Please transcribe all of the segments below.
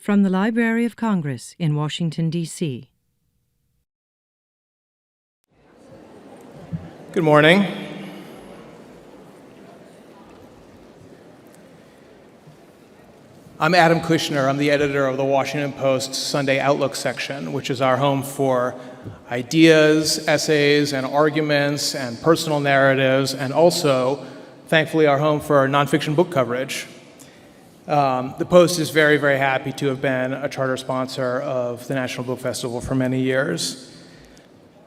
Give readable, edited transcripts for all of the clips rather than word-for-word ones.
From the Library of Congress in Washington, D.C. Good morning. I'm Adam Kushner. I'm the editor of the Washington Post Sunday Outlook section, which is our home for ideas, essays, and arguments, and personal narratives, and also, thankfully, our home for nonfiction book coverage. The Post is very, very happy to have been a charter sponsor of the National Book Festival for many years.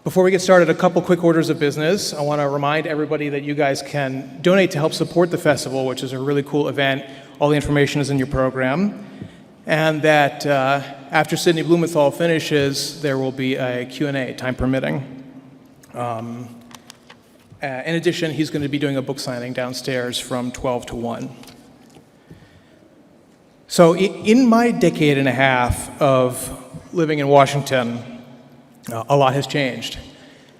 Before we get started, a couple quick orders of business. I want to remind everybody that you guys can donate to help support the festival, which is a really cool event. All the information is in your program. And that after Sidney Blumenthal finishes, there will be a Q&A, time permitting. In addition, he's going to be doing a book signing downstairs from 12 to 1. So in my decade and a half of living in Washington, a lot has changed.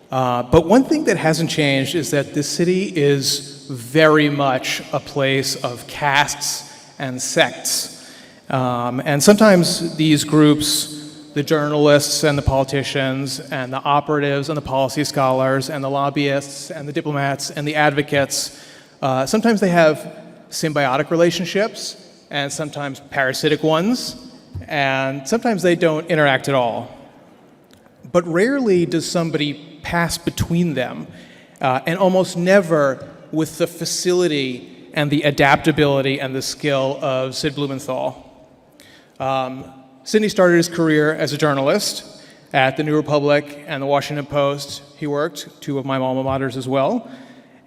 But one thing that hasn't changed is that this city is very much a place of castes and sects. And sometimes these groups, the journalists and the politicians and the operatives and the policy scholars and the lobbyists and the diplomats and the advocates, sometimes they have symbiotic relationships and sometimes parasitic ones, and sometimes they don't interact at all. But rarely does somebody pass between them, and almost never with the facility and the adaptability and the skill of Sid Blumenthal. Sidney started his career as a journalist at the New Republic and the Washington Post. He worked, two of my alma maters as well.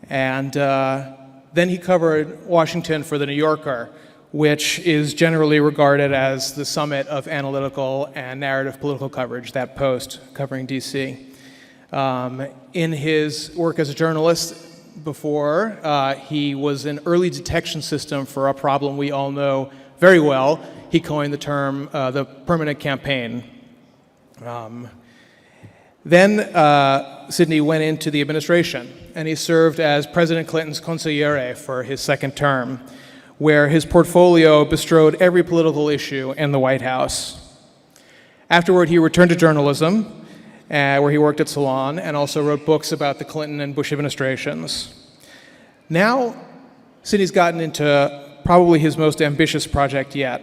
And then he covered Washington for the New Yorker, which is generally regarded as the summit of analytical and narrative political coverage, that Post covering DC. In his work as a journalist before, he was an early detection system for a problem we all know very well. He coined the term the permanent campaign. Then Sidney went into the administration, and he served as President Clinton's consigliere for his second term, where his portfolio bestrode every political issue in the White House. Afterward, he returned to journalism, where he worked at Salon and also wrote books about the Clinton and Bush administrations. Now, Sidney's gotten into probably his most ambitious project yet,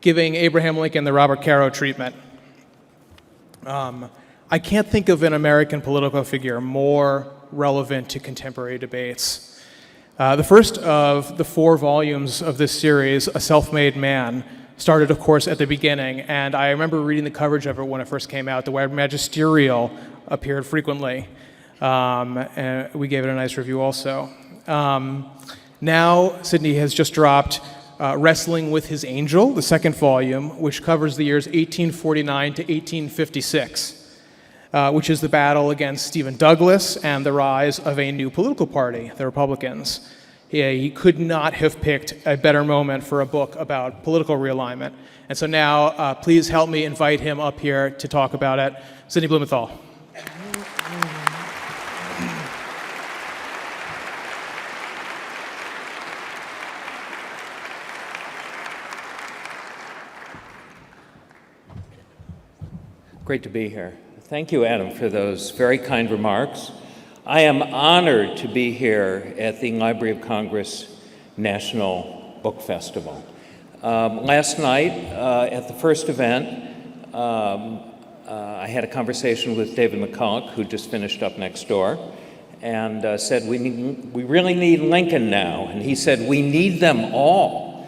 giving Abraham Lincoln the Robert Caro treatment. I can't think of an American political figure more relevant to contemporary debates. The first of the 4 volumes of this series, A Self-Made Man, started, of course, at the beginning, and I remember reading the coverage of it when it first came out. The word magisterial appeared frequently, and we gave it a nice review also. Now, Sidney has just dropped Wrestling with His Angel, the second volume, which covers the years 1849 to 1856. Which is the battle against Stephen Douglas and the rise of a new political party, the Republicans. He could not have picked a better moment for a book about political realignment. And so now, please help me invite him up here to talk about it. Sidney Blumenthal. Great to be here. Thank you, Adam, for those very kind remarks. I am honored to be here at the Library of Congress National Book Festival. Last night, at the first event, I had a conversation with David McCulloch, who just finished up next door, and said, we really need Lincoln now. And he said, we need them all.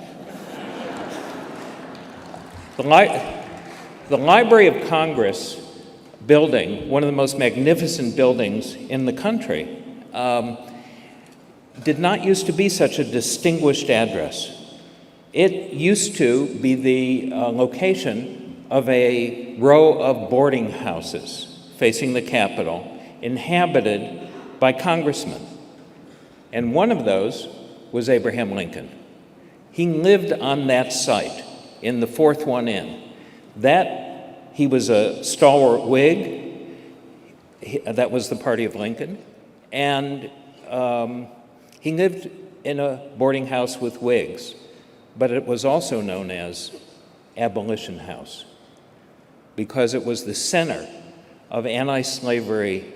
The Library of Congress building, one of the most magnificent buildings in the country, did not used to be such a distinguished address. It used to be the location of a row of boarding houses facing the Capitol, inhabited by congressmen. And one of those was Abraham Lincoln. He lived on that site in the fourth one in. He was a stalwart Whig. That was the party of Lincoln. And he lived in a boarding house with Whigs, but it was also known as Abolition House because it was the center of anti-slavery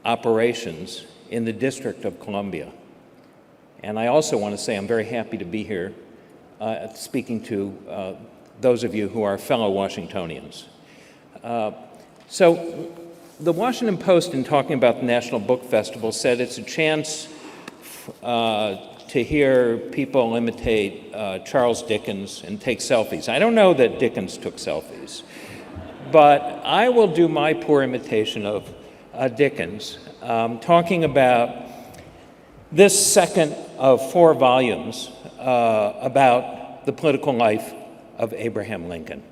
operations in the District of Columbia. And I also want to say I'm very happy to be here speaking to those of you who are fellow Washingtonians. So the Washington Post, in talking about the National Book Festival, said it's a chance to hear people imitate Charles Dickens and take selfies. I don't know that Dickens took selfies, but I will do my poor imitation of Dickens, talking about this second of 4 volumes about the political life of Abraham Lincoln.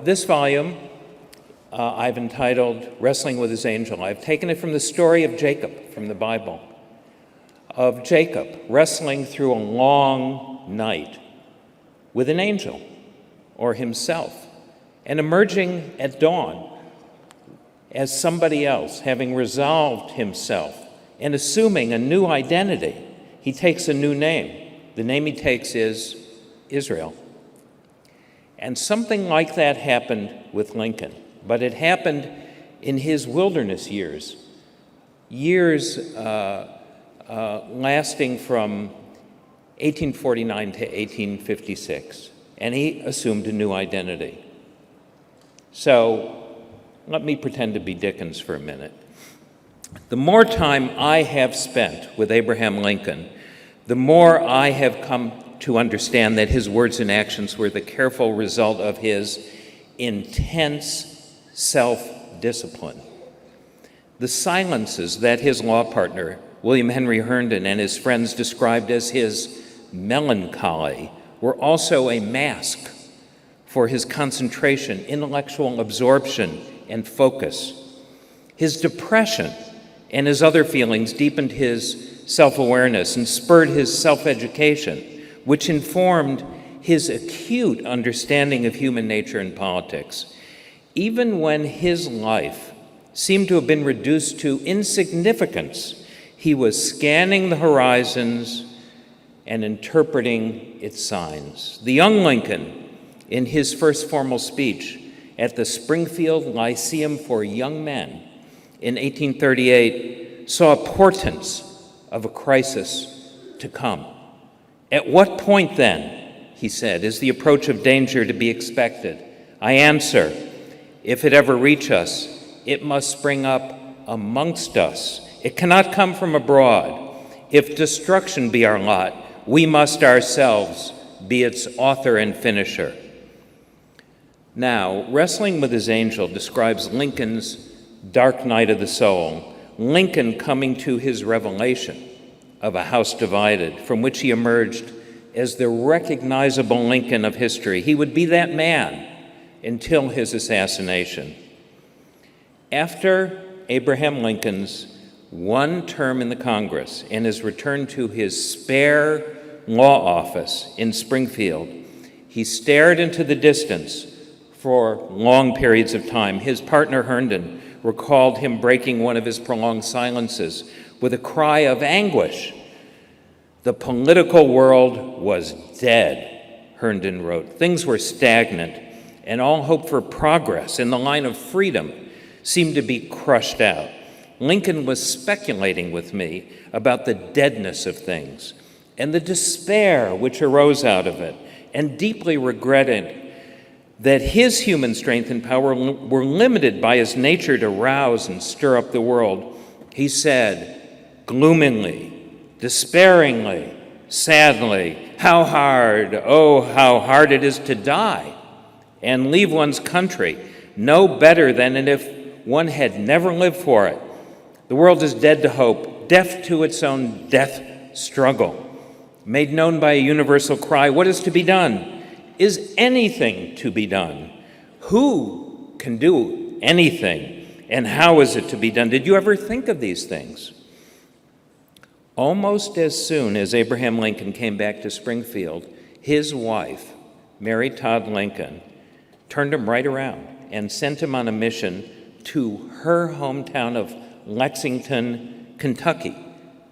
This volume I've entitled Wrestling with His Angel. I've taken it from the story of Jacob from the Bible, of Jacob wrestling through a long night with an angel or himself, and emerging at dawn as somebody else, having resolved himself and assuming a new identity. He takes a new name. The name he takes is Israel. And something like that happened with Lincoln, but it happened in his wilderness years, lasting from 1849 to 1856, and he assumed a new identity. So let me pretend to be Dickens for a minute. The more time I have spent with Abraham Lincoln, the more I have come to understand that his words and actions were the careful result of his intense self-discipline. The silences that his law partner, William Henry Herndon, and his friends described as his melancholy were also a mask for his concentration, intellectual absorption, and focus. His depression and his other feelings deepened his self-awareness and spurred his self-education, which informed his acute understanding of human nature and politics. Even when his life seemed to have been reduced to insignificance, he was scanning the horizons and interpreting its signs. The young Lincoln, in his first formal speech at the Springfield Lyceum for Young Men in 1838, saw portents of a crisis to come. At what point then, he said, is the approach of danger to be expected? I answer, if it ever reach us, it must spring up amongst us. It cannot come from abroad. If destruction be our lot, we must ourselves be its author and finisher. Now, Wrestling with His Angel describes Lincoln's dark night of the soul, Lincoln coming to his revelation of a house divided, from which he emerged as the recognizable Lincoln of history. He would be that man until his assassination. After Abraham Lincoln's one term in the Congress and his return to his spare law office in Springfield, he stared into the distance for long periods of time. His partner Herndon recalled him breaking one of his prolonged silences with a cry of anguish. The political world was dead, Herndon wrote. Things were stagnant, and all hope for progress in the line of freedom seemed to be crushed out. Lincoln was speculating with me about the deadness of things and the despair which arose out of it, and deeply regretted that his human strength and power were limited by his nature to rouse and stir up the world. He said, gloomingly, despairingly, sadly, how hard, oh, how hard it is to die and leave one's country, no better than if one had never lived for it. The world is dead to hope, deaf to its own death struggle, made known by a universal cry, what is to be done? Is anything to be done? Who can do anything? And how is it to be done? Did you ever think of these things? Almost as soon as Abraham Lincoln came back to Springfield, his wife, Mary Todd Lincoln, turned him right around and sent him on a mission to her hometown of Lexington, Kentucky,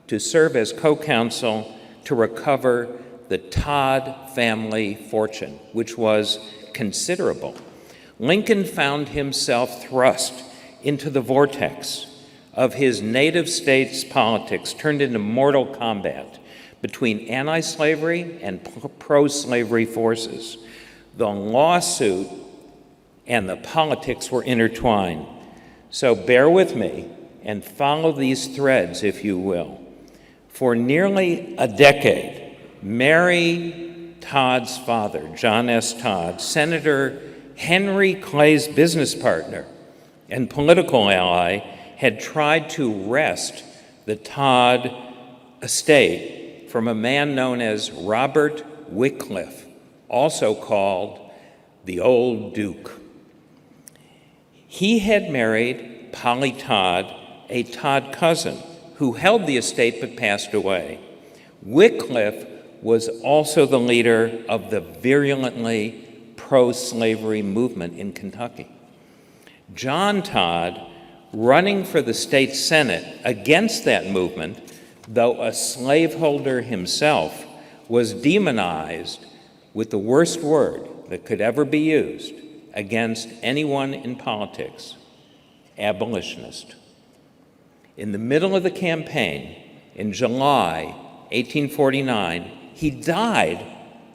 to serve as co-counsel to recover the Todd family fortune, which was considerable, Lincoln found himself thrust into the vortex of his native state's politics, turned into mortal combat between anti-slavery and pro-slavery forces. The lawsuit and the politics were intertwined. So bear with me and follow these threads, if you will. For nearly a decade, Mary Todd's father, John S. Todd, Senator Henry Clay's business partner and political ally, had tried to wrest the Todd estate from a man known as Robert Wycliffe, also called the Old Duke. He had married Polly Todd, a Todd cousin, who held the estate but passed away. Wycliffe was also the leader of the virulently pro-slavery movement in Kentucky. John Todd, running for the state senate against that movement, though a slaveholder himself, was demonized with the worst word that could ever be used against anyone in politics: abolitionist. In the middle of the campaign, in July 1849, he died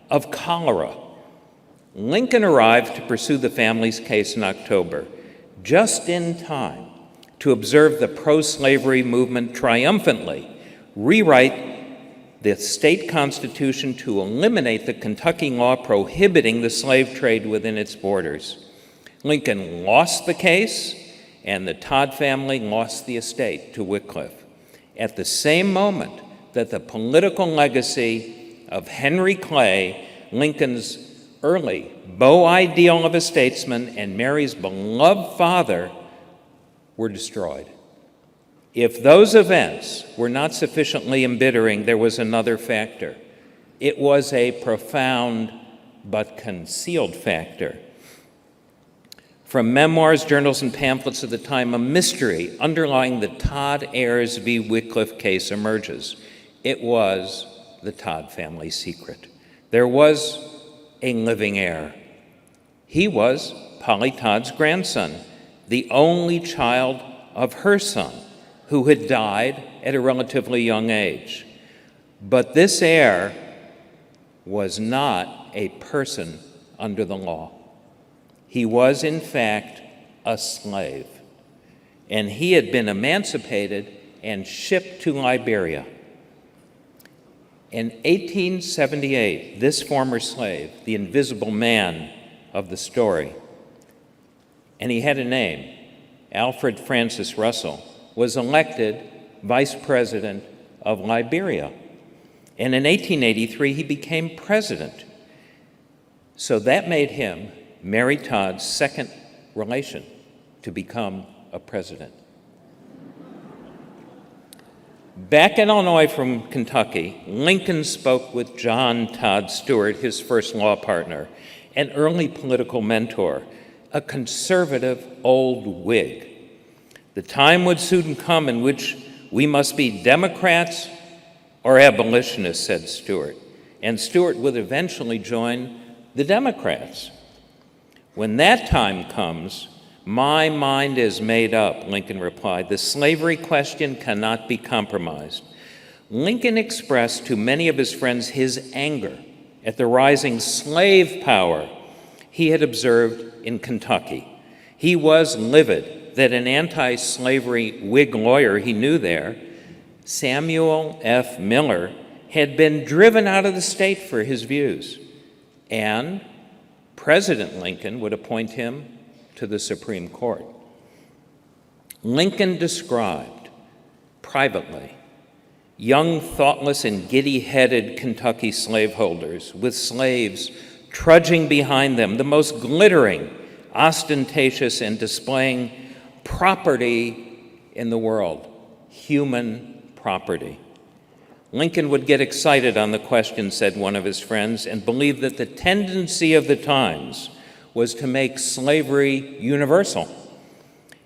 of cholera. Lincoln arrived to pursue the family's case in October, just in time to observe the pro-slavery movement triumphantly rewrite the state constitution to eliminate the Kentucky law prohibiting the slave trade within its borders. Lincoln lost the case, and the Todd family lost the estate to Wycliffe. At the same moment that the political legacy of Henry Clay, Lincoln's early beau ideal of a statesman, and Mary's beloved father were destroyed. If those events were not sufficiently embittering, there was another factor. It was a profound but concealed factor. From memoirs, journals, and pamphlets of the time, a mystery underlying the Todd-Ayers v. Wycliffe case emerges. It was the Todd family secret. There was a living heir. He was Polly Todd's grandson, the only child of her son, who had died at a relatively young age. But this heir was not a person under the law. He was, in fact, a slave, and he had been emancipated and shipped to Liberia. In 1878, this former slave, the invisible man of the story, and he had a name, Alfred Francis Russell, was elected vice president of Liberia. And in 1883, he became president. So that made him Mary Todd's second relation to become a president. Back in Illinois from Kentucky, Lincoln spoke with John Todd Stewart, his first law partner, an early political mentor, a conservative old Whig. The time would soon come in which we must be Democrats or abolitionists, said Stewart, and Stewart would eventually join the Democrats. When that time comes, my mind is made up, Lincoln replied. The slavery question cannot be compromised. Lincoln expressed to many of his friends his anger at the rising slave power he had observed in Kentucky. He was livid that an anti-slavery Whig lawyer he knew there, Samuel F. Miller, had been driven out of the state for his views, and President Lincoln would appoint him to the Supreme Court. Lincoln described privately young, thoughtless, and giddy-headed Kentucky slaveholders with slaves trudging behind them, the most glittering, ostentatious, and displaying property in the world, human property. Lincoln would get excited on the question, said one of his friends, and believed that the tendency of the times was to make slavery universal.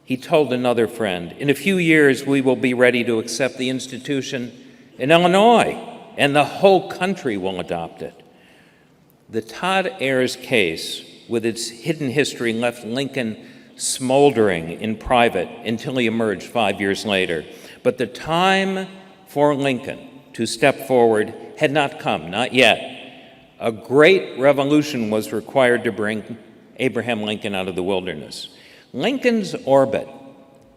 He told another friend, in a few years we will be ready to accept the institution in Illinois and the whole country will adopt it. The Todd-Ayers case, with its hidden history, left Lincoln smoldering in private until he emerged 5 years later. But the time for Lincoln to step forward had not come, not yet. A great revolution was required to bring Abraham Lincoln out of the wilderness. Lincoln's orbit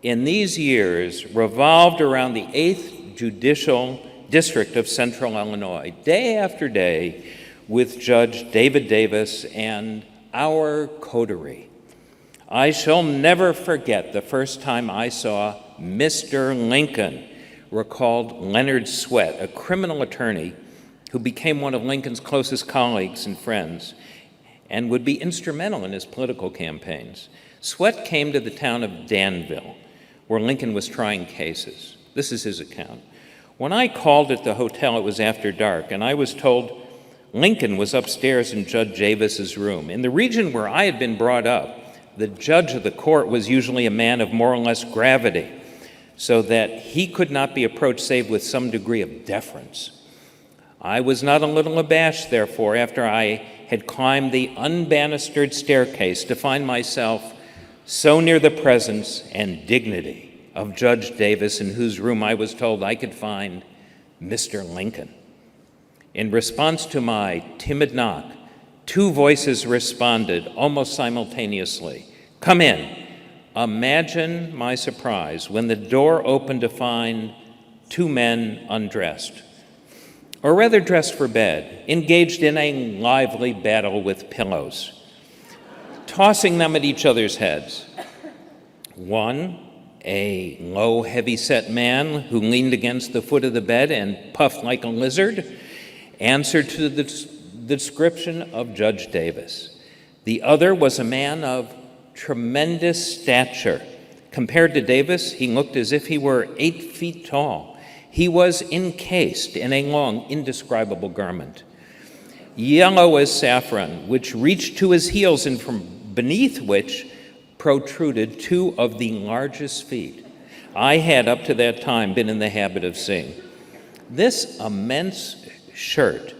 in these years revolved around the 8th Judicial District of Central Illinois, day after day, with Judge David Davis and our coterie. I shall never forget the first time I saw Mr. Lincoln, recalled Leonard Swett, a criminal attorney who became one of Lincoln's closest colleagues and friends and would be instrumental in his political campaigns. Swett came to the town of Danville, where Lincoln was trying cases. This is his account. When I called at the hotel, it was after dark, and I was told Lincoln was upstairs in Judge Davis's room. In the region where I had been brought up, the judge of the court was usually a man of more or less gravity, so that he could not be approached save with some degree of deference. I was not a little abashed, therefore, after I had climbed the unbanistered staircase to find myself so near the presence and dignity of Judge Davis, in whose room I was told I could find Mr. Lincoln. In response to my timid knock, two voices responded almost simultaneously, "Come in." Imagine my surprise when the door opened to find two men undressed, or rather dressed for bed, engaged in a lively battle with pillows, tossing them at each other's heads. One, a low, heavy-set man who leaned against the foot of the bed and puffed like a lizard, answered to the description of Judge Davis. The other was a man of tremendous stature. Compared to Davis, he looked as if he were 8 feet tall. He was encased in a long, indescribable garment, yellow as saffron, which reached to his heels, and from beneath which protruded two of the largest feet I had up to that time been in the habit of seeing. This immense shirt,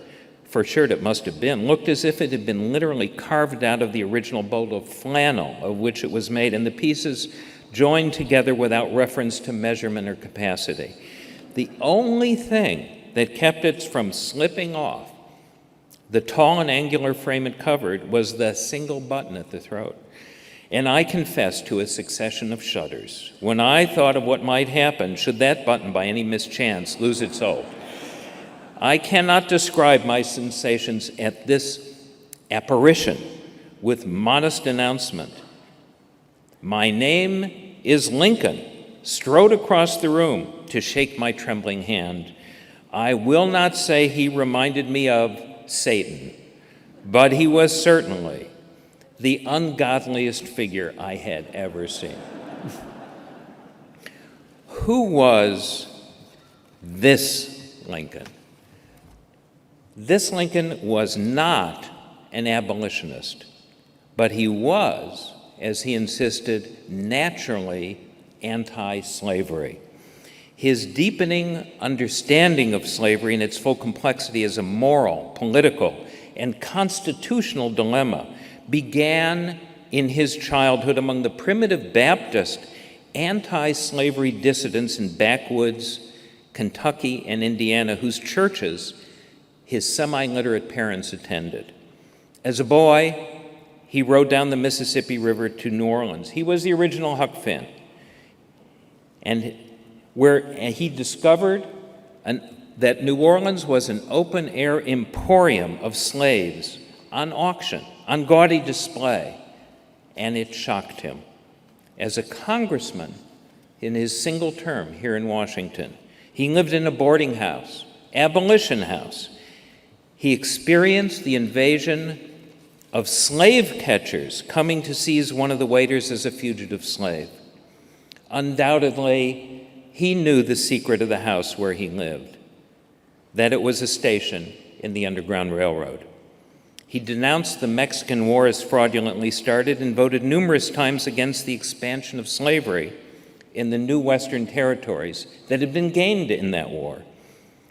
for shirt it must have been, looked as if it had been literally carved out of the original bolt of flannel of which it was made, and the pieces joined together without reference to measurement or capacity. The only thing that kept it from slipping off the tall and angular frame it covered was the single button at the throat. And I confess to a succession of shudders when I thought of what might happen should that button by any mischance lose its hold. I cannot describe my sensations at this apparition with modest announcement. "My name is Lincoln," strode across the room to shake my trembling hand. I will not say he reminded me of Satan, but he was certainly the ungodliest figure I had ever seen. Who was this Lincoln? This Lincoln was not an abolitionist, but he was, as he insisted, naturally anti-slavery. His deepening understanding of slavery and its full complexity as a moral, political, and constitutional dilemma began in his childhood among the primitive Baptist anti-slavery dissidents in backwoods Kentucky and Indiana, whose churches his semi-literate parents attended. As a boy, he rode down the Mississippi River to New Orleans. He was the original Huck Finn, and he discovered that New Orleans was an open-air emporium of slaves on auction, on gaudy display, and it shocked him. As a congressman in his single term here in Washington, he lived in a boarding house, abolition house. He experienced the invasion of slave catchers coming to seize one of the waiters as a fugitive slave. Undoubtedly, he knew the secret of the house where he lived, that it was a station in the Underground Railroad. He denounced the Mexican War as fraudulently started and voted numerous times against the expansion of slavery in the new Western territories that had been gained in that war.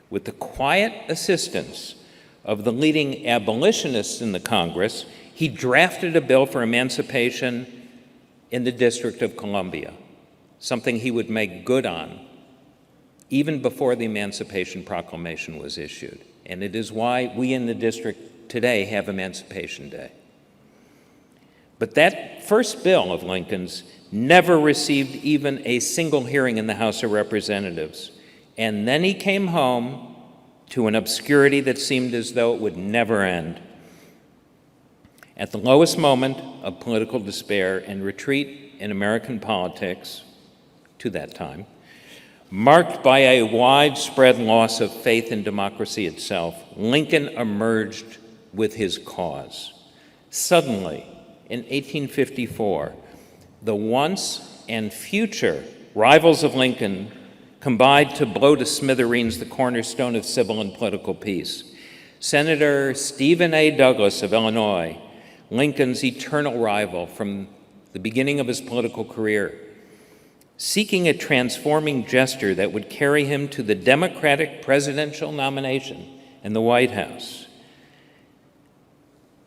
With the quiet assistance of the leading abolitionists in the Congress, he drafted a bill for emancipation in the District of Columbia, something he would make good on even before the Emancipation Proclamation was issued. And it is why we in the district today have Emancipation Day. But that first bill of Lincoln's never received even a single hearing in the House of Representatives. And then he came home to an obscurity that seemed as though it would never end. At the lowest moment of political despair and retreat in American politics to that time, marked by a widespread loss of faith in democracy itself, Lincoln emerged with his cause. Suddenly, in 1854, the once and future rivals of Lincoln combined to blow to smithereens the cornerstone of civil and political peace. Senator Stephen A. Douglas of Illinois, Lincoln's eternal rival from the beginning of his political career, seeking a transforming gesture that would carry him to the Democratic presidential nomination in the White House,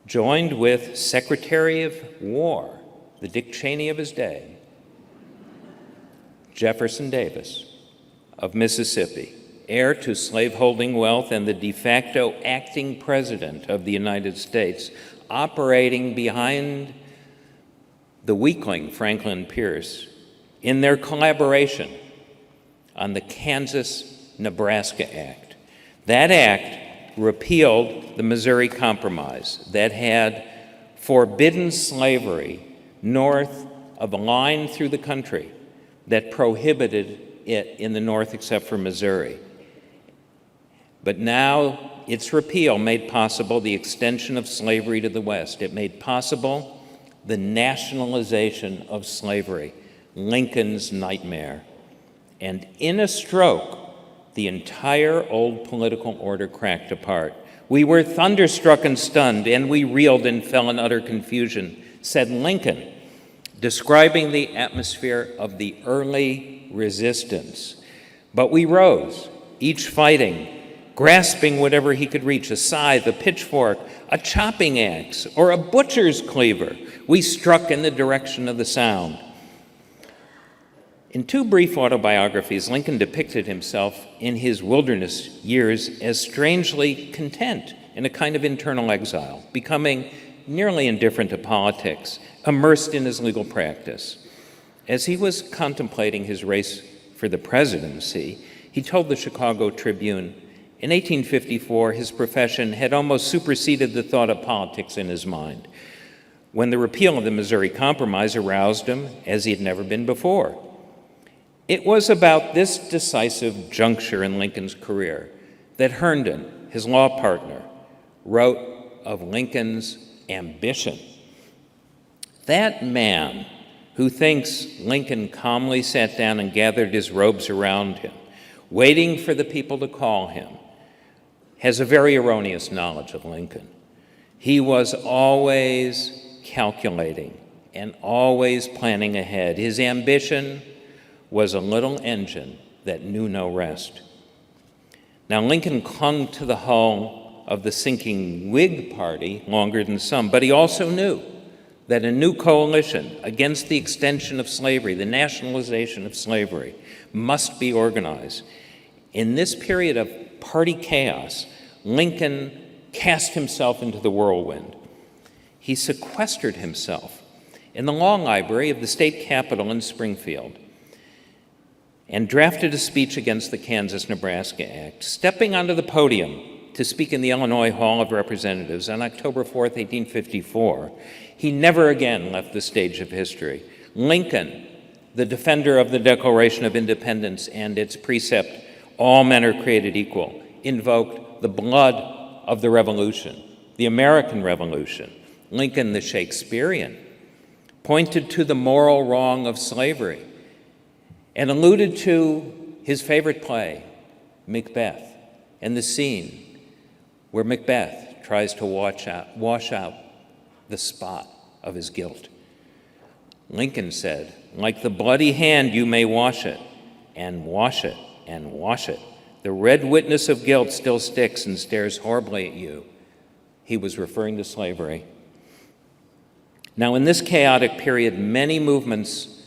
joined with Secretary of War, the Dick Cheney of his day, Jefferson Davis of Mississippi, heir to slaveholding wealth and the de facto acting president of the United States, operating behind the weakling Franklin Pierce in their collaboration on the Kansas-Nebraska Act. That act repealed the Missouri Compromise that had forbidden slavery north of a line through the country that prohibited it in the north except for Missouri. But now its repeal made possible the extension of slavery to the west. It made possible the nationalization of slavery, Lincoln's nightmare. And in a stroke, the entire old political order cracked apart. We were thunderstruck and stunned, and we reeled and fell in utter confusion, said Lincoln, describing the atmosphere of the early resistance. But we rose, each fighting, grasping whatever he could reach, a scythe, a pitchfork, a chopping axe, or a butcher's cleaver. We struck in the direction of the sound. In two brief autobiographies, Lincoln depicted himself in his wilderness years as strangely content in a kind of internal exile, becoming nearly indifferent to politics, immersed in his legal practice. As he was contemplating his race for the presidency, he told the Chicago Tribune, in 1854, his profession had almost superseded the thought of politics in his mind, when the repeal of the Missouri Compromise aroused him as he had never been before. It was about this decisive juncture in Lincoln's career that Herndon, his law partner, wrote of Lincoln's ambition. That man who thinks Lincoln calmly sat down and gathered his robes around him, waiting for the people to call him, has a very erroneous knowledge of Lincoln. He was always calculating and always planning ahead. His ambition was a little engine that knew no rest. Now, Lincoln clung to the hull of the sinking Whig Party longer than some, but he also knew that a new coalition against the extension of slavery, the nationalization of slavery, must be organized. In this period of party chaos, Lincoln cast himself into the whirlwind. He sequestered himself in the law library of the state capitol in Springfield and drafted a speech against the Kansas-Nebraska Act, stepping onto the podium to speak in the Illinois Hall of Representatives on October 4th, 1854. He never again left the stage of history. Lincoln, the defender of the Declaration of Independence and its precept, all men are created equal, invoked the blood of the Revolution, the American Revolution. Lincoln, the Shakespearean, pointed to the moral wrong of slavery and alluded to his favorite play, Macbeth, and the scene where Macbeth tries to wash out the spot of his guilt. Lincoln said, like the bloody hand, you may wash it, and wash it, and wash it. The red witness of guilt still sticks and stares horribly at you. He was referring to slavery. Now, in this chaotic period, many movements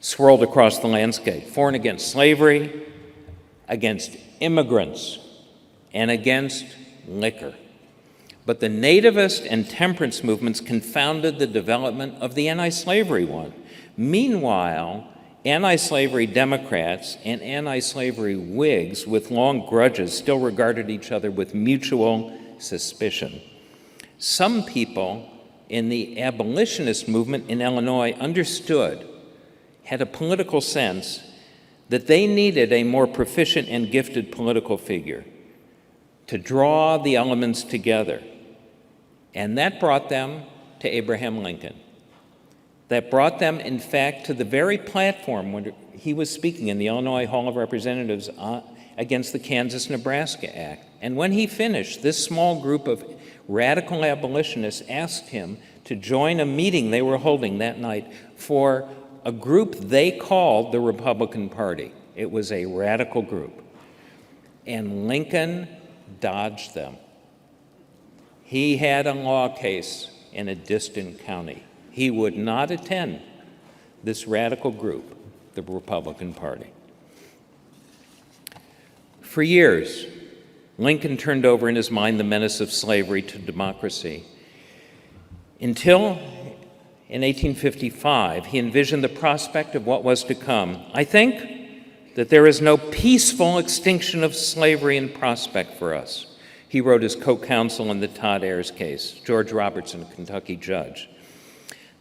swirled across the landscape, for and against slavery, against immigrants, and against liquor. But the nativist and temperance movements confounded the development of the anti-slavery one. Meanwhile, anti-slavery Democrats and anti-slavery Whigs with long grudges still regarded each other with mutual suspicion. Some people in the abolitionist movement in Illinois understood, had a political sense, that they needed a more proficient and gifted political figure to draw the elements together. And that brought them to Abraham Lincoln. That brought them, in fact, to the very platform when he was speaking in the Illinois Hall of Representatives against the Kansas-Nebraska Act. And when he finished, this small group of radical abolitionists asked him to join a meeting they were holding that night for a group they called the Republican Party. It was a radical group. And Lincoln dodged them. He had a law case in a distant county. He would not attend this radical group, the Republican Party. For years, Lincoln turned over in his mind the menace of slavery to democracy until in 1855, he envisioned the prospect of what was to come. I think that there is no peaceful extinction of slavery in prospect for us. He wrote his co-counsel in the Todd-Ayers case, George Robertson, a Kentucky judge.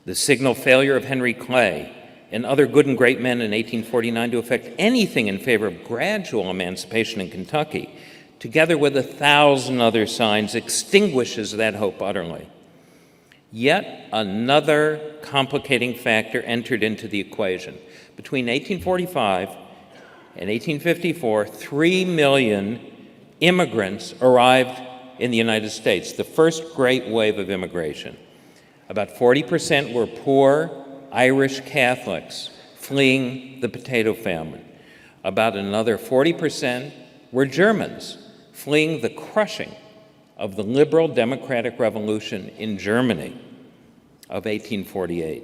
The signal failure of Henry Clay and other good and great men in 1849 to effect anything in favor of gradual emancipation in Kentucky, together with 1,000 other signs, extinguishes that hope utterly. Yet another complicating factor entered into the equation. Between 1845 and 1854, 3 million immigrants arrived in the United States, the first great wave of immigration. About 40% were poor Irish Catholics fleeing the potato famine. About another 40% were Germans fleeing the crushing of the liberal democratic revolution in Germany of 1848.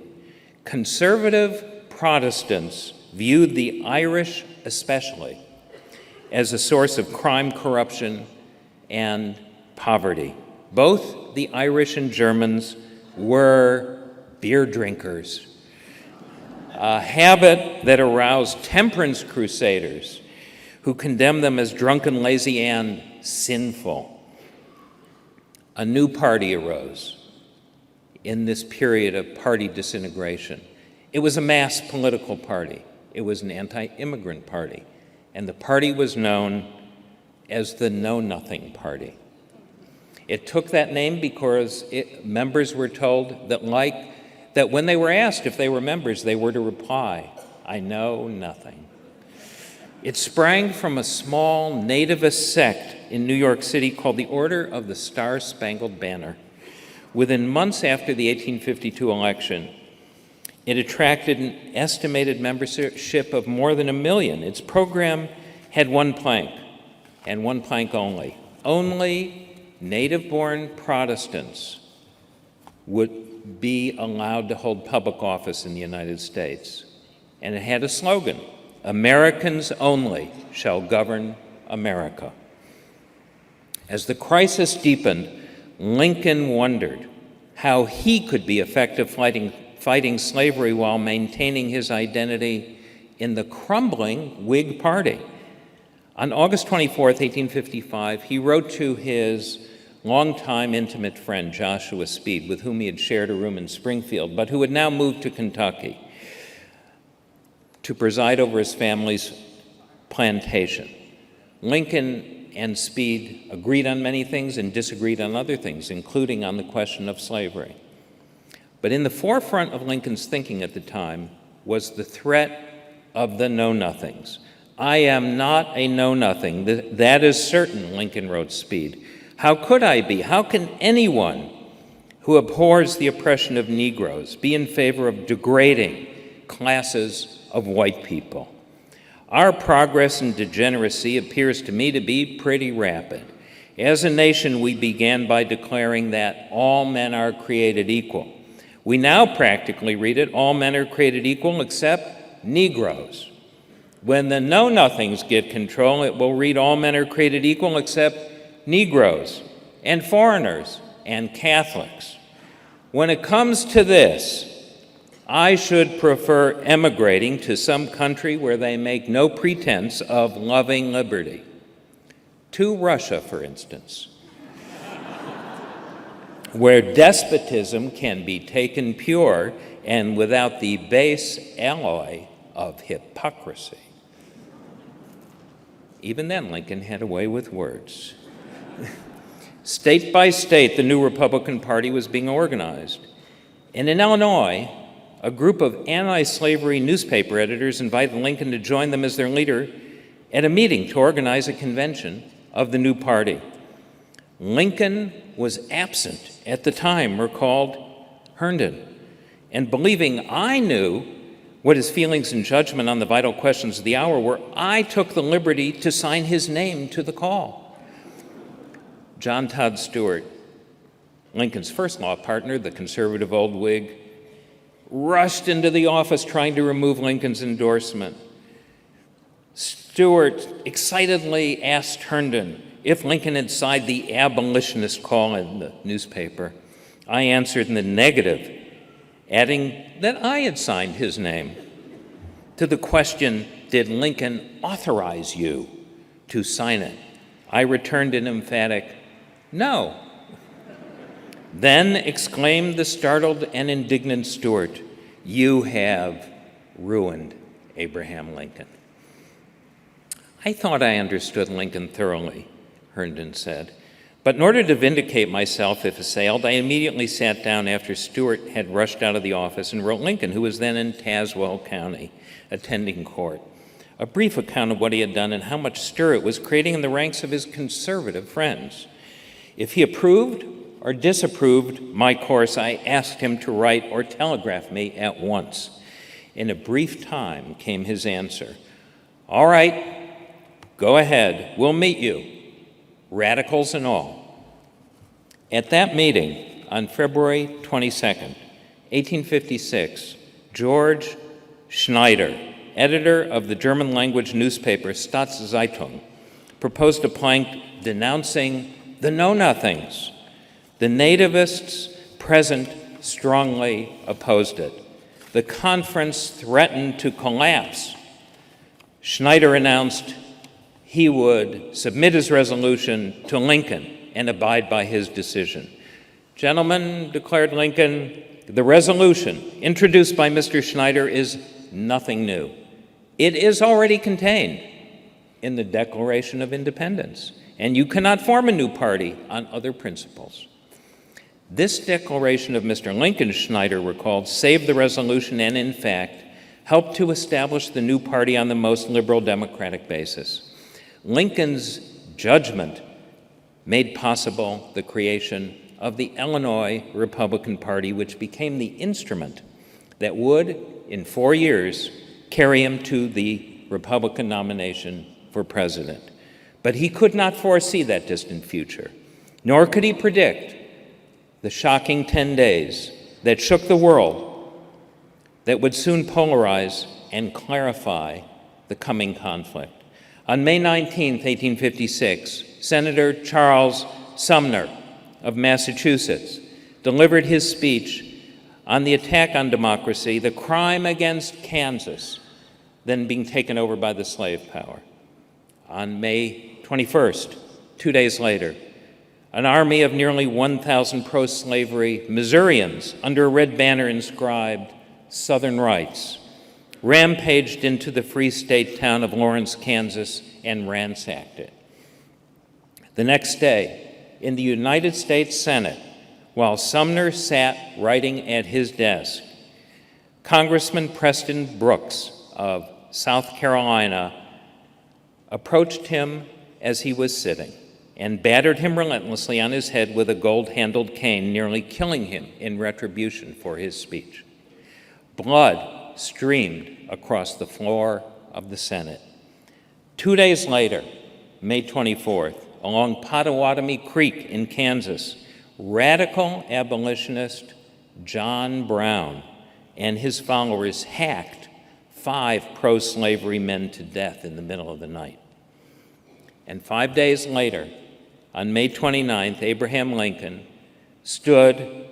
Conservative Protestants viewed the Irish especially as a source of crime, corruption, and poverty. Both the Irish and Germans were beer drinkers, a habit that aroused temperance crusaders who condemned them as drunken, lazy, and sinful. A new party arose in this period of party disintegration. It was a mass political party. It was an anti-immigrant party. And the party was known as the Know Nothing Party. It took that name because members were told that when they were asked if they were members, they were to reply, "I know nothing." It sprang from a small nativist sect in New York City called the Order of the Star-Spangled Banner. Within months after the 1852 election, it attracted an estimated membership of more than 1 million. Its program had one plank, and one plank only. Only native-born Protestants would be allowed to hold public office in the United States. And it had a slogan, "Americans only shall govern America." As the crisis deepened, Lincoln wondered how he could be effective fighting slavery while maintaining his identity in the crumbling Whig Party. On August 24th, 1855, he wrote to his longtime intimate friend, Joshua Speed, with whom he had shared a room in Springfield, but who had now moved to Kentucky to preside over his family's plantation. Lincoln and Speed agreed on many things and disagreed on other things, including on the question of slavery. But in the forefront of Lincoln's thinking at the time was the threat of the know-nothings. "I am not a know-nothing, that is certain," Lincoln wrote Speed. "How could I be? How can anyone who abhors the oppression of Negroes be in favor of degrading classes of white people? Our progress in degeneracy appears to me to be pretty rapid. As a nation, we began by declaring that all men are created equal. We now practically read it, all men are created equal except Negroes. When the know-nothings get control, it will read all men are created equal except Negroes and foreigners and Catholics. When it comes to this, I should prefer emigrating to some country where they make no pretense of loving liberty. To Russia, for instance, where despotism can be taken pure and without the base alloy of hypocrisy. Even then, Lincoln had a way with words. State by state, the new Republican Party was being organized. And in Illinois, a group of anti-slavery newspaper editors invited Lincoln to join them as their leader at a meeting to organize a convention of the new party. Lincoln was absent at the time, recalled Herndon, and believing I knew what his feelings and judgment on the vital questions of the hour were, I took the liberty to sign his name to the call. John Todd Stewart, Lincoln's first law partner, the conservative old Whig, rushed into the office trying to remove Lincoln's endorsement. Stewart excitedly asked Herndon if Lincoln had signed the abolitionist call in the newspaper. I answered in the negative, adding that I had signed his name. To the question, did Lincoln authorize you to sign it? I returned an emphatic, no. Then exclaimed the startled and indignant Stewart, you have ruined Abraham Lincoln. I thought I understood Lincoln thoroughly, Herndon said, but in order to vindicate myself if assailed, I immediately sat down after Stewart had rushed out of the office and wrote Lincoln, who was then in Tazewell County, attending court, a brief account of what he had done and how much stir it was creating in the ranks of his conservative friends. If he approved or disapproved my course, I asked him to write or telegraph me at once. In a brief time came his answer, all right, go ahead, we'll meet you, radicals and all. At that meeting, on February 22nd, 1856, George Schneider, editor of the German-language newspaper Staatszeitung, proposed a plank denouncing the know-nothings. The nativists present strongly opposed it. The conference threatened to collapse. Schneider announced he would submit his resolution to Lincoln and abide by his decision. Gentlemen, declared Lincoln, the resolution introduced by Mr. Schneider is nothing new. It is already contained in the Declaration of Independence, and you cannot form a new party on other principles. This declaration of Mr. Lincoln, Schneider recalled, saved the resolution and, in fact, helped to establish the new party on the most liberal democratic basis. Lincoln's judgment made possible the creation of the Illinois Republican Party, which became the instrument that would, in 4 years, carry him to the Republican nomination for president. But he could not foresee that distant future, nor could he predict the shocking 10 days that shook the world, that would soon polarize and clarify the coming conflict. On May 19, 1856, Senator Charles Sumner of Massachusetts delivered his speech on the attack on democracy, the crime against Kansas, then being taken over by the slave power. On May 21st, 2 days later, an army of nearly 1,000 pro-slavery Missourians under a red banner inscribed Southern Rights rampaged into the free state town of Lawrence, Kansas, and ransacked it. The next day, in the United States Senate, while Sumner sat writing at his desk, Congressman Preston Brooks of South Carolina approached him as he was sitting and battered him relentlessly on his head with a gold-handled cane, nearly killing him in retribution for his speech. Blood streamed across the floor of the Senate. 2 days later, May 24th, along Pottawatomie Creek in Kansas, radical abolitionist John Brown and his followers hacked 5 pro-slavery men to death in the middle of the night. And 5 days later, on May 29th, Abraham Lincoln stood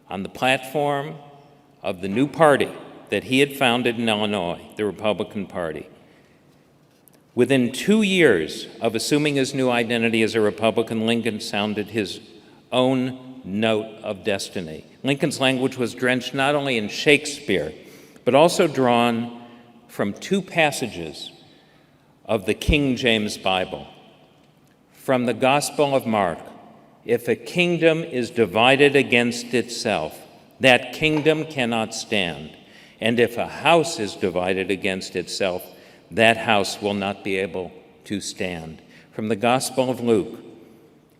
on the platform of the new party that he had founded in Illinois, the Republican Party. Within 2 years of assuming his new identity as a Republican, Lincoln sounded his own note of destiny. Lincoln's language was drenched not only in Shakespeare, but also drawn from 2 passages of the King James Bible. From the Gospel of Mark, if a kingdom is divided against itself, that kingdom cannot stand. And if a house is divided against itself, that house will not be able to stand. From the Gospel of Luke,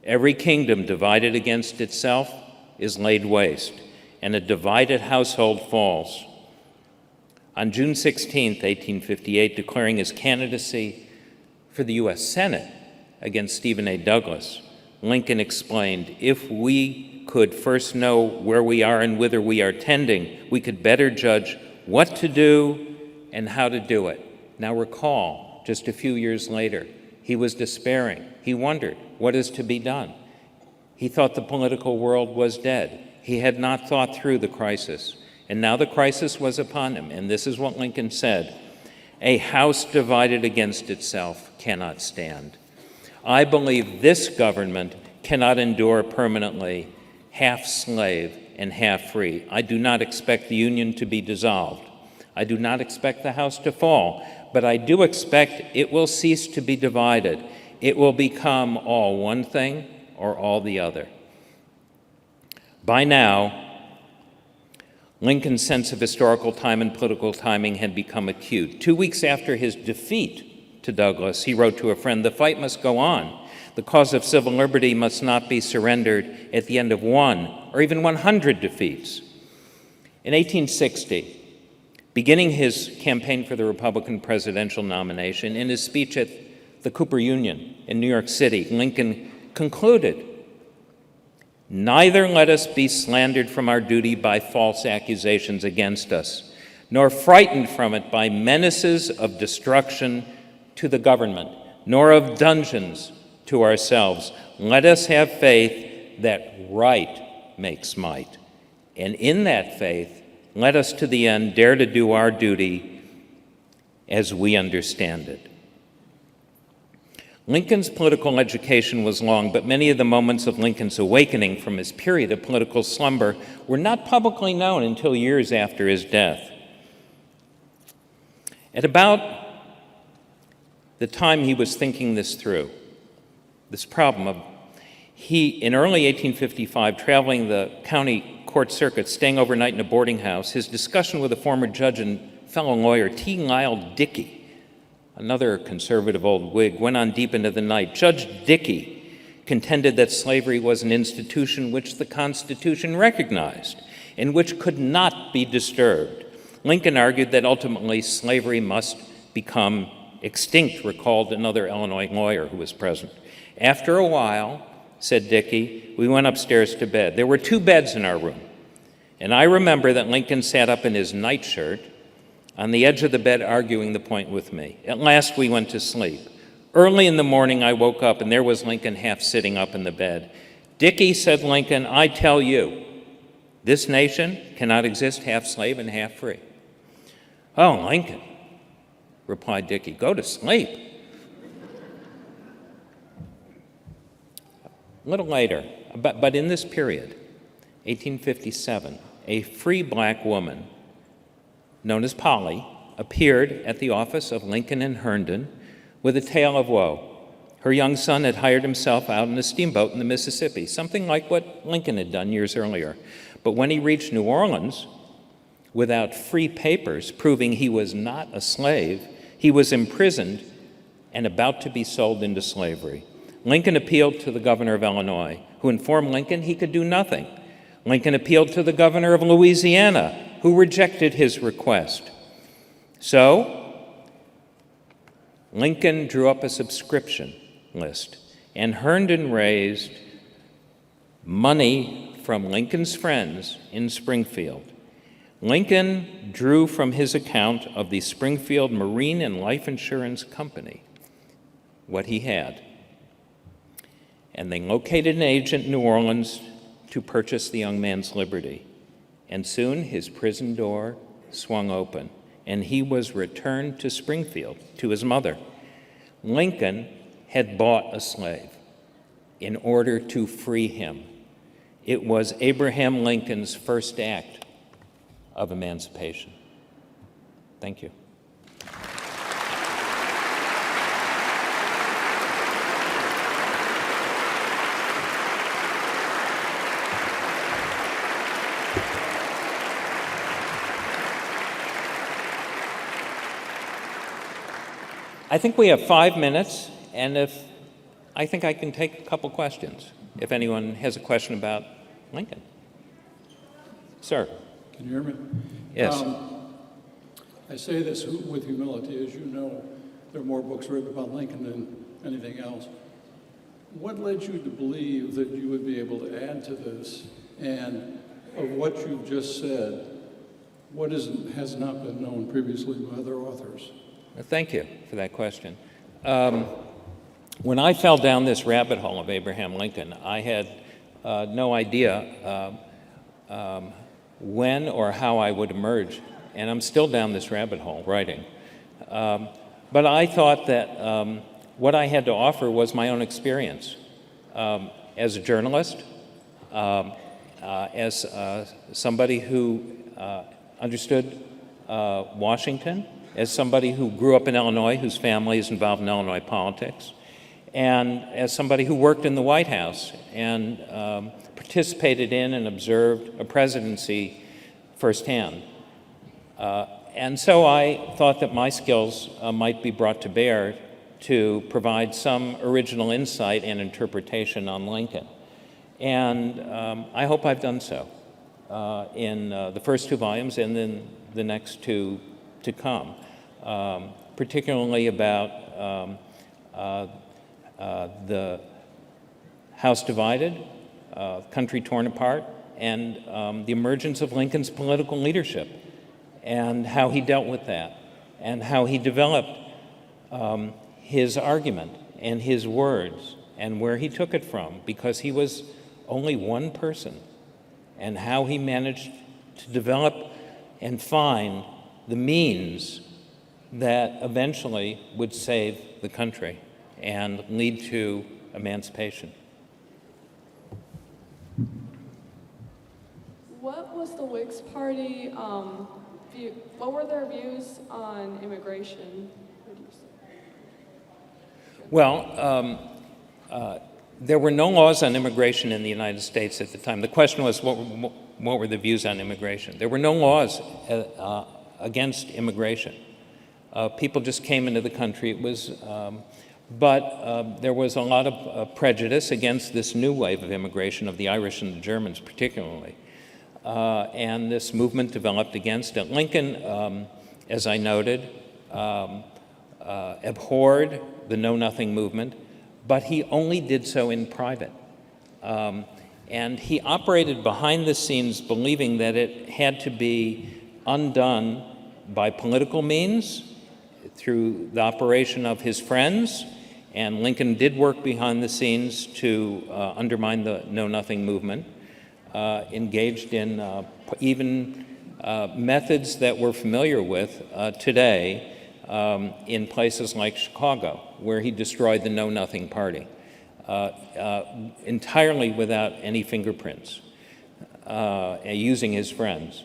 every kingdom divided against itself is laid waste, and a divided household falls. On June 16, 1858, declaring his candidacy for the U.S. Senate against Stephen A. Douglas, Lincoln explained, if we could first know where we are and whither we are tending, we could better judge what to do and how to do it. Now recall, just a few years later, he was despairing. He wondered, what is to be done? He thought the political world was dead. He had not thought through the crisis. And now the crisis was upon him. And this is what Lincoln said: a house divided against itself cannot stand. I believe this government cannot endure permanently, half slave and half free. I do not expect the Union to be dissolved. I do not expect the House to fall, but I do expect it will cease to be divided. It will become all one thing or all the other. By now, Lincoln's sense of historical time and political timing had become acute. 2 weeks after his defeat to Douglas, he wrote to a friend, "The fight must go on. The cause of civil liberty must not be surrendered at the end of 1 or even 100 defeats." In 1860, beginning his campaign for the Republican presidential nomination, in his speech at the Cooper Union in New York City, Lincoln concluded, "Neither let us be slandered from our duty by false accusations against us, nor frightened from it by menaces of destruction to the government, nor of dungeons to ourselves. Let us have faith that right makes might. And in that faith, let us to the end dare to do our duty as we understand it." Lincoln's political education was long, but many of the moments of Lincoln's awakening from his period of political slumber were not publicly known until years after his death. At about the time he was thinking this through, this problem of in early 1855, traveling the county court circuit, staying overnight in a boarding house, his discussion with a former judge and fellow lawyer, T. Lyle Dickey, another conservative old Whig, went on deep into the night. Judge Dickey contended that slavery was an institution which the Constitution recognized and which could not be disturbed. Lincoln argued that ultimately slavery must become extinct, recalled another Illinois lawyer who was present. After a while, said Dickey, we went upstairs to bed. There were 2 beds in our room, and I remember that Lincoln sat up in his nightshirt on the edge of the bed arguing the point with me. At last we went to sleep. Early in the morning I woke up and there was Lincoln half sitting up in the bed. "Dickey," said Lincoln, "I tell you, this nation cannot exist half slave and half free." "Oh, Lincoln," replied Dickey, "go to sleep." A little later, but in this period, 1857, a free black woman known as Polly appeared at the office of Lincoln and Herndon with a tale of woe. Her young son had hired himself out in a steamboat in the Mississippi, something like what Lincoln had done years earlier. But when he reached New Orleans, without free papers proving he was not a slave, he was imprisoned and about to be sold into slavery. Lincoln appealed to the governor of Illinois, who informed Lincoln he could do nothing. Lincoln appealed to the governor of Louisiana, who rejected his request. So, Lincoln drew up a subscription list, and Herndon raised money from Lincoln's friends in Springfield. Lincoln drew from his account of the Springfield Marine and Life Insurance Company what he had. And they located an agent in New Orleans to purchase the young man's liberty. And soon his prison door swung open, and he was returned to Springfield, to his mother. Lincoln had bought a slave in order to free him. It was Abraham Lincoln's first act of emancipation. Thank you. I think we have 5 minutes, and I think I can take a couple questions, if anyone has a question about Lincoln. Sir. Can you hear me? Yes. I say this with humility. As you know, there are more books written about Lincoln than anything else. What led you to believe that you would be able to add to this? And of what you've just said, what has not been known previously by other authors? Thank you for that question. When I fell down this rabbit hole of Abraham Lincoln, I had no idea when or how I would emerge, and I'm still down this rabbit hole writing. But I thought that what I had to offer was my own experience as a journalist, as somebody who understood Washington, as somebody who grew up in Illinois, whose family is involved in Illinois politics, and as somebody who worked in the White House and participated in and observed a presidency firsthand. And so I thought that my skills might be brought to bear to provide some original insight and interpretation on Lincoln. And I hope I've done so in the first 2 volumes and then the next 2 to come, particularly about the House divided, country torn apart, and the emergence of Lincoln's political leadership, and how he dealt with that, and how he developed his argument and his words, and where he took it from, because he was only one person, and how he managed to develop and find the means that eventually would save the country and lead to emancipation. What was the Whigs Party view? What were their views on immigration? Well, there were no laws on immigration in the United States at the time. The question was, what were the views on immigration? There were no laws against immigration. People just came into the country. It was, but there was a lot of prejudice against this new wave of immigration of the Irish and the Germans particularly. And this movement developed against it. Lincoln, as I noted, abhorred the Know-Nothing movement, but he only did so in private. And he operated behind the scenes believing that it had to be undone by political means, through the operation of his friends, and Lincoln did work behind the scenes to undermine the Know-Nothing movement, engaged in even methods that we're familiar with today in places like Chicago, where he destroyed the Know-Nothing Party, entirely without any fingerprints, using his friends.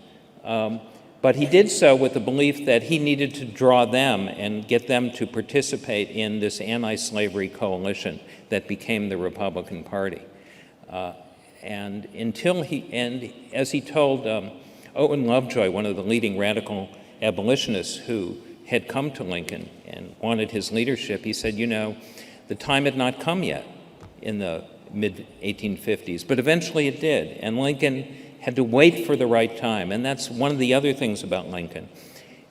But he did so with the belief that he needed to draw them and get them to participate in this anti-slavery coalition that became the Republican Party. And as he told Owen Lovejoy, one of the leading radical abolitionists who had come to Lincoln and wanted his leadership, he said, you know, the time had not come yet in the mid-1850s, but eventually it did. And Lincoln had to wait for the right time. And that's one of the other things about Lincoln.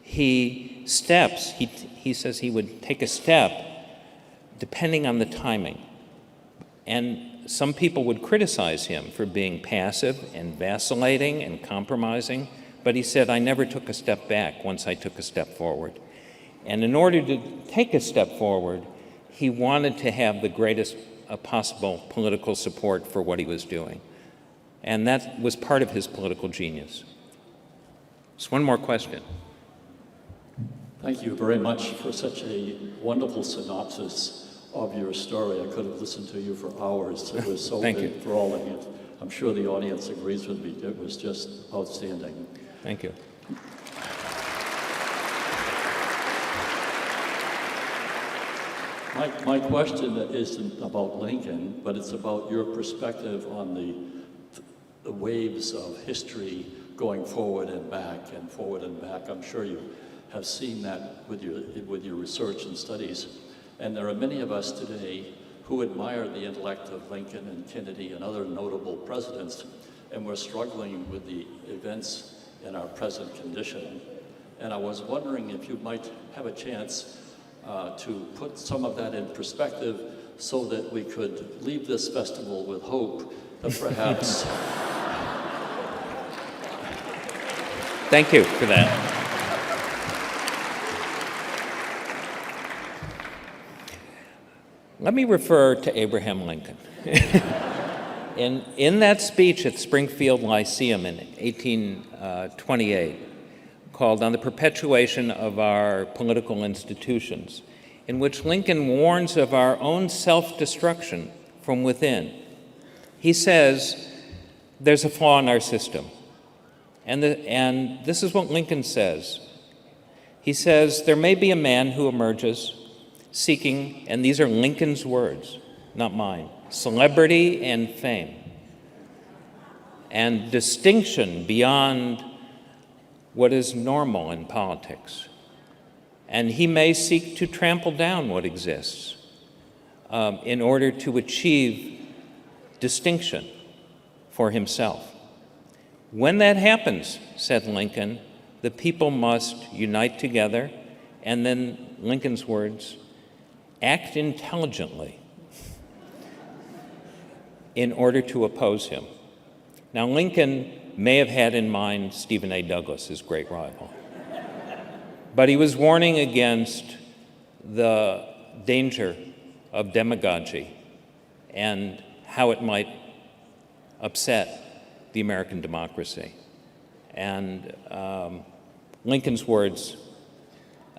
he says he would take a step depending on the timing. And some people would criticize him for being passive and vacillating and compromising, but he said, I never took a step back once I took a step forward. And in order to take a step forward, he wanted to have the greatest possible political support for what he was doing. And that was part of his political genius. Just one more question. Thank you very much for such a wonderful synopsis of your story. I could have listened to you for hours. It was so enthralling. I'm sure the audience agrees with me. It was just outstanding. Thank you. My question isn't about Lincoln, but it's about your perspective on the waves of history going forward and back and forward and back. I'm sure you have seen that with your research and studies. And there are many of us today who admire the intellect of Lincoln and Kennedy and other notable presidents, and we're struggling with the events in our present condition. And I was wondering if you might have a chance to put some of that in perspective so that we could leave this festival with hope that perhaps... Thank you for that. Let me refer to Abraham Lincoln. In that speech at Springfield Lyceum in 1828, called On the Perpetuation of Our Political Institutions, in which Lincoln warns of our own self-destruction from within, he says there's a flaw in our system. And this is what Lincoln says. He says, there may be a man who emerges seeking, and these are Lincoln's words, not mine, celebrity and fame, and distinction beyond what is normal in politics. And he may seek to trample down what exists in order to achieve distinction for himself. When that happens, said Lincoln, the people must unite together, and then Lincoln's words, act intelligently in order to oppose him. Now, Lincoln may have had in mind Stephen A. Douglas, his great rival, but he was warning against the danger of demagogy and how it might upset the American democracy. And Lincoln's words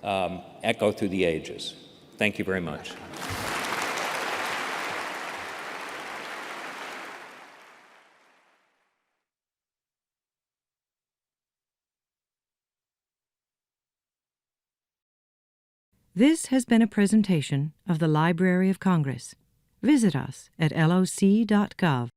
echo through the ages. Thank you very much. This has been a presentation of the Library of Congress. Visit us at loc.gov.